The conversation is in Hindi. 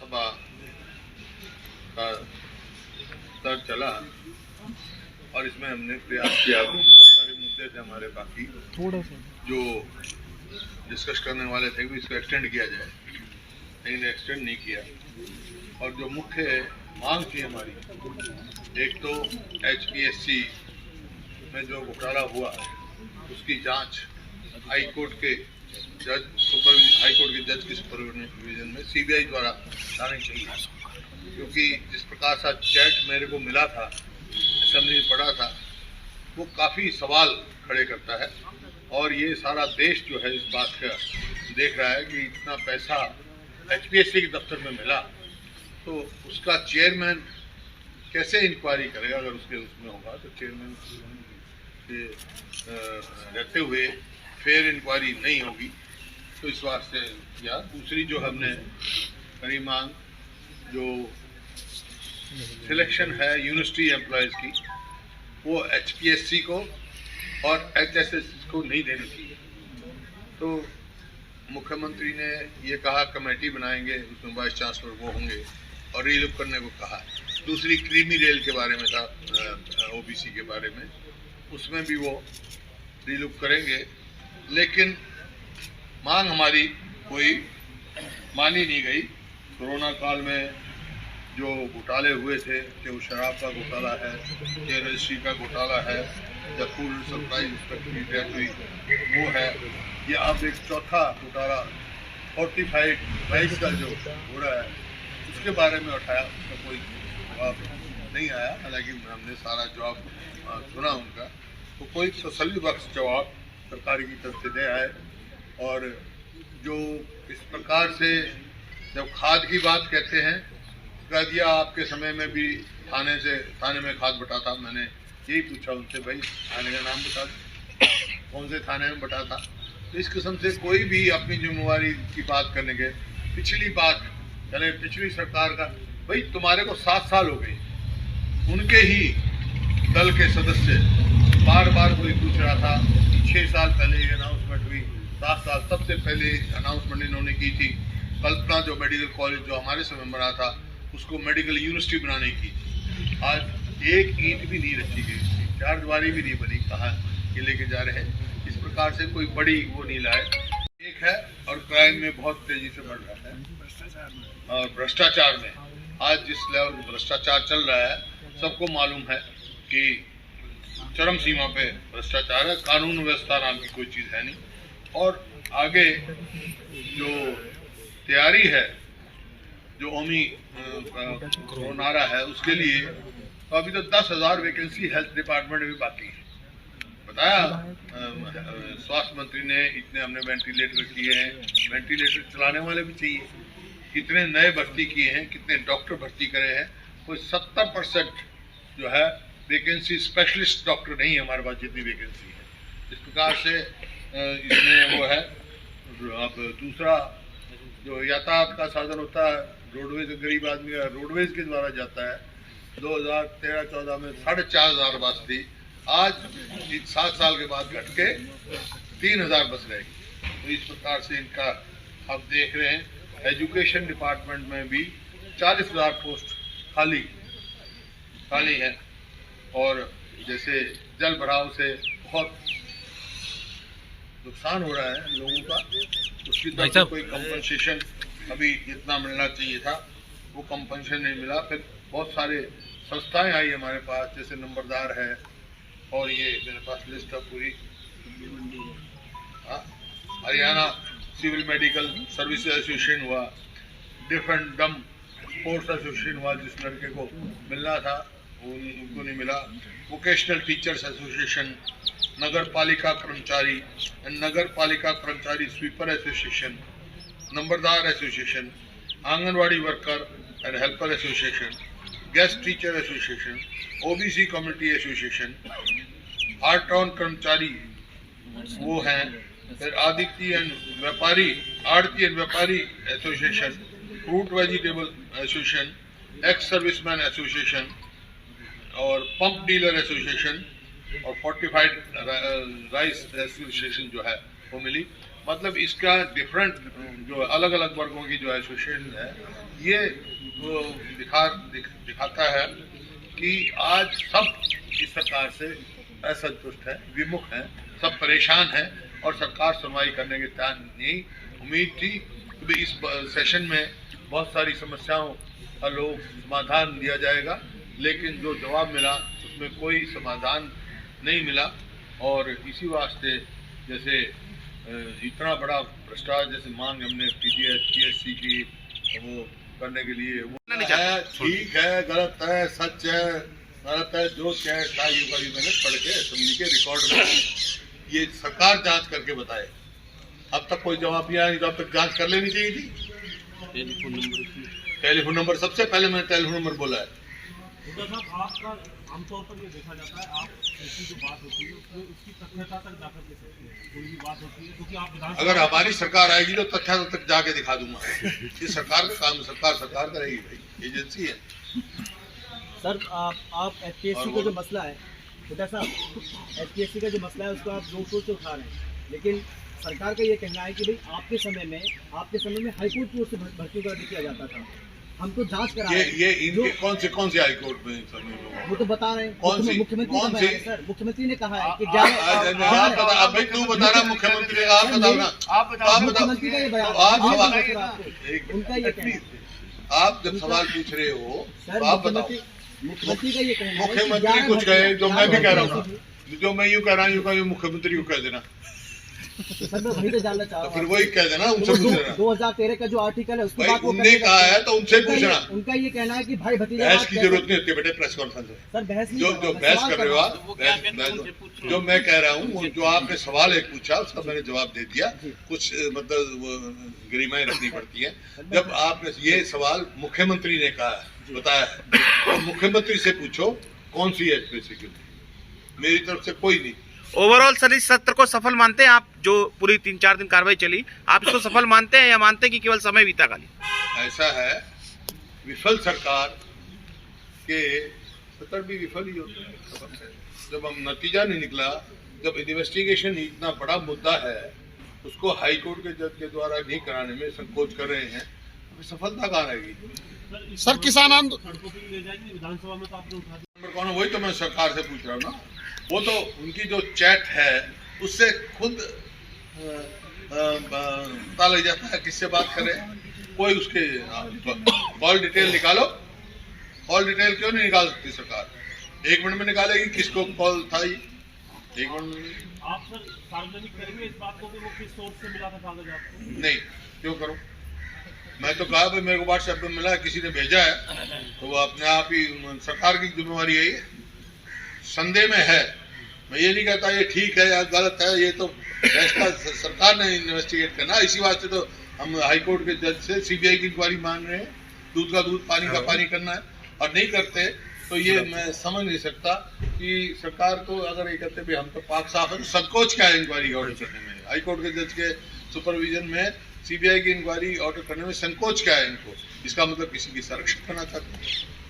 सभा का स्तर चला और इसमें हमने प्रयास किया। बहुत सारे मुद्दे थे हमारे बाकी थोड़ा सा जो डिस्कस करने वाले थे कि इसको एक्सटेंड किया जाए, लेकिन एक्सटेंड नहीं किया। और जो मुख्य मांग थी हमारी, एक तो HPSC में जो घोटाला हुआ उसकी जांच हाई कोर्ट के जज के सुपरविजन में CBI द्वारा लानी चाहिए, क्योंकि जिस प्रकार का चैट मेरे को मिला था, असेंबली में पढ़ा था, वो काफ़ी सवाल खड़े करता है। और ये सारा देश जो है इस बात का देख रहा है कि इतना पैसा HPSC के दफ्तर में मिला तो उसका चेयरमैन कैसे इंक्वायरी करेगा। अगर उसमें होगा तो चेयरमैन के रहते हुए फेयर इंक्वायरी नहीं होगी। तो इस वास्ते या दूसरी जो हमने करी मांग, जो सिलेक्शन है यूनिवर्सिटी एम्प्लॉयज़ की, वो HPSC को और HSS को नहीं देनी चाहिए। तो मुख्यमंत्री ने ये कहा कमेटी बनाएंगे, उसमें वाइस चांसलर वो होंगे और रीलुक करने को कहा। दूसरी क्रीमी रेल के बारे में था, OBC के बारे में, उसमें भी वो रीलुक करेंगे। लेकिन मांग हमारी कोई मानी नहीं गई। कोरोना काल में जो घोटाले हुए थे, कि वो शराब का घोटाला है, कि रजिस्ट्री का घोटाला है, या फूड सप्लाई इंस्पेक्टर की डेथ हुई वो है, ये अब एक चौथा घोटाला 45 का जो हो रहा है उसके बारे में उठाया। उसका कोई जवाब नहीं आया। हालांकि हमने सारा जवाब सुना उनका, तो कोई तसल्ली बख्श जवाब सरकार की तरफ से दे आए। और जो इस प्रकार से जब खाद की बात कहते हैं, कह दिया आपके समय में भी थाने में खाद बटा था। मैंने यही पूछा उनसे, भाई थाने का नाम बता दो, कौन से थाने में बटा था। तो इस किस्म से कोई भी अपनी जिम्मेवारी की बात करने के, पिछली बात यानी पिछली सरकार का, भाई तुम्हारे को 7 साल हो गए, उनके ही दल के सदस्य बार बार कोई पूछ रहा था। 6 साल पहले ये अनाउंसमेंट हुई, 7 साल सबसे पहले अनाउंसमेंट इन्होंने की थी। कल्पना जो मेडिकल कॉलेज जो हमारे समय में बना था, उसको मेडिकल यूनिवर्सिटी बनाने की, आज एक ईंट भी नहीं रखी गई, 4 दीवारी भी नहीं बनी। कहाँ ये लेके जा रहे हैं? इस प्रकार से कोई बड़ी वो नहीं लाए। एक है और क्राइम में बहुत तेजी से बढ़ रहा है, और भ्रष्टाचार में आज जिस लेवल भ्रष्टाचार चल रहा है, सबको मालूम है कि चरम सीमा पे भ्रष्टाचार है। कानून व्यवस्था नाम की कोई चीज़ है नहीं। और आगे जो तैयारी है, जो ओमी नारा है, उसके लिए तो अभी तो 10,000 वैकेंसी हेल्थ डिपार्टमेंट में भी बाकी है। बताया स्वास्थ्य मंत्री ने, इतने हमने वेंटिलेटर किए हैं, वेंटिलेटर चलाने वाले भी चाहिए, कितने नए भर्ती किए हैं, कितने डॉक्टर भर्ती करे हैं। कोई 70% जो है वैकेंसी स्पेशलिस्ट डॉक्टर नहीं है हमारे पास, जितनी वैकेंसी है। इस प्रकार से इसमें वो है। अब दूसरा जो यातायात का साधन होता है, रोडवेज, गरीब आदमी का रोडवेज के द्वारा जाता है। 2013-14 में 4,500 बस थी, आज 7 साल के बाद घट के 3,000 बस रहेगी। तो इस प्रकार से इनका आप देख रहे हैं। एजुकेशन डिपार्टमेंट में भी 40,000 पोस्ट खाली है। और जैसे जल भराव से बहुत नुकसान हो रहा है लोगों का, उसकी तरफ से कोई कंपनसेशन अभी जितना मिलना चाहिए था वो कंपनसेशन नहीं मिला। फिर बहुत सारे संस्थाएं आई हमारे पास, जैसे नंबरदार है, और ये मेरे पास लिस्ट है पूरी, Haryana civil medical services association हुआ, deaf and dumb sports association हुआ, जिस लड़के को मिलना था उनको नहीं मिला, वोकेशनल टीचर्स एसोसिएशन, नगर पालिका कर्मचारी एंड नगर पालिका कर्मचारी स्वीपर एसोसिएशन, नंबरदार association, anganwadi worker and helper association, guest teacher association, OBC community association, art town कर्मचारी वो हैं, फिर आदित्य एंड व्यापारी association, fruit vegetable association, ex serviceman association और पंप डीलर एसोसिएशन और फोर्टिफाइड राइस एसोसिएशन जो है वो मिली। मतलब इसका डिफरेंट जो अलग अलग वर्गों की जो एसोसिएशन है, ये वो दिखाता है कि आज सब इस सरकार से असंतुष्ट है, विमुख हैं, सब परेशान हैं और सरकार सुनवाई करने के तैयार नहीं। उम्मीद थी कि इस सेशन में बहुत सारी समस्याओं का लोग समाधान दिया जाएगा, लेकिन जो जवाब मिला उसमें कोई समाधान नहीं मिला। और इसी वास्ते जैसे इतना बड़ा भ्रष्टाचार जैसे मांग हमने पीएससी की वो करने के लिए, वो है ठीक है, गलत है, सच है, गलत है, जो है मैंने पढ़ के असेंबली के रिकॉर्ड में ये सरकार जांच करके बताए। अब तक कोई जवाब नहीं आया, तो अब तक जांच कर लेनी चाहिए थी। टेलीफोन नंबर सबसे पहले मैंने टेलीफोन नंबर बोला है। आपका आमतौर पर ये देखा जाता है, आप ऐसी जो बात होती है उसमें उसकी तथ्यता तक जाकर के सकते हैं। कोई भी बात होती है क्योंकि आप अगर हमारी सरकार आएगी तो तथ्यता तक जाके दिखा दूंगा। ये सरकार का काम, सरकार करेगी भाई, एजेंसी है। सर आप एचपीएससी का जो मसला है, बेटा साहब, एचपीएससी का जो मसला है उसको आप जोर शोर से उठा रहे हैं, लेकिन सरकार का ये कहना है कि भाई आपके समय में हाईकोर्ट की ओर से भर्ती कर किया जाता था, हम तो जांच करा रहे हैं। ये इनके कौन से हाईकोर्ट में वो तो बता रहे हैं, मुख्यमंत्री ने कहा है कि तू बता रहा मुख्यमंत्री, आप बताओ ना, आप मुख्यमंत्री का ये बयान, उनका ये कहना, आप जब सवाल पूछ रहे हो तो आप बताओ। मुख्यमंत्री का ये कहना है, मुख्यमंत्री कुछ कहे जो मैं भी कह रहा हूँ, जो मैं यूँ कह रहा हूँ मुख्यमंत्री को कह देना, सर मैं वही तो जानना चाह रहा हूँ। फिर वही कह देना, उनसे पूछना। 2013 का जो आर्टिकल है उसकी बात उनने कहा है तो उनसे पूछना। उनका ये कहना है कि भाई भतीजा बहस की जरूरत नहीं होती बेटे, प्रेस कॉन्फ्रेंस है। सर बहस नहीं, जो बहस कर रहे हो आप, जो मैं कह रहा हूँ, जो आपने सवाल एक पूछा उसका मैंने जवाब दे दिया। कुछ मतलब गरिमाएं रखनी पड़ती है। जब आपने ये सवाल मुख्यमंत्री ने कहा बताया तो मुख्यमंत्री से पूछो कौन सी है, मेरी तरफ से कोई नहीं। ओवरऑल सर इस सत्र को सफल मानते हैं आप? जो पूरी 3-4 दिन कार्रवाई चली, आप इसको सफल मानते हैं या मानते हैं कि केवल समय बीता खाली? ऐसा है, विफल सरकार के सत्र भी विफल ही होते हैं। जब हम नतीजा नहीं निकला, जब इन्वेस्टिगेशन इतना बड़ा मुद्दा है उसको हाई कोर्ट के जज के द्वारा नहीं कराने में संकोच कर रहे हैं, तो सफलता कहाँ रहेगी? सर किसान आंदोलन ले जाएंगे विधानसभा में, तो आपने उठा कौन? वही तो मैं सरकार से पूछ रहा हूँ ना। वो तो उनकी जो चैट है उससे खुद पता लग जाता है किससे बात करें। कोई उसके कॉल डिटेल निकालो, कॉल डिटेल क्यों नहीं निकाल सकती सरकार? 1 मिनट में निकालेगी किसको कॉल था ये, 1 मिनट में। आप सर सार्वजनिक करेंगे इस बात को कि वो किस सोर्स से मिला था कागज आपको? नहीं, क्यों करूं? मैं तो कहा भाई मेरे को व्हाट्सएप पे मिला है, किसी ने भेजा है, तो वो अपने आप ही सरकार की जिम्मेवारी है। ये संदेह में है, मैं ये नहीं कहता ये ठीक है या गलत है, ये तो फैसला सरकार ने इन्वेस्टिगेट करना। इसी वास्ते तो हम हाई कोर्ट के जज से सीबीआई की इंक्वायरी मांग रहे हैं। दूध का दूध, पानी का पानी करना है, और नहीं करते तो ये मैं समझ नहीं सकता कि सरकार तो अगर ये कहते भाई हम तो पाक साफ है, तो संकोच क्या है इंक्वायरी ऑर्डर करने में? हाई कोर्ट के जज के सुपरविजन में सीबीआई की इंक्वायरी ऑर्डर करने में संकोच क्या है इनको? इसका मतलब किसी की संरक्षण करना चाहते हैं।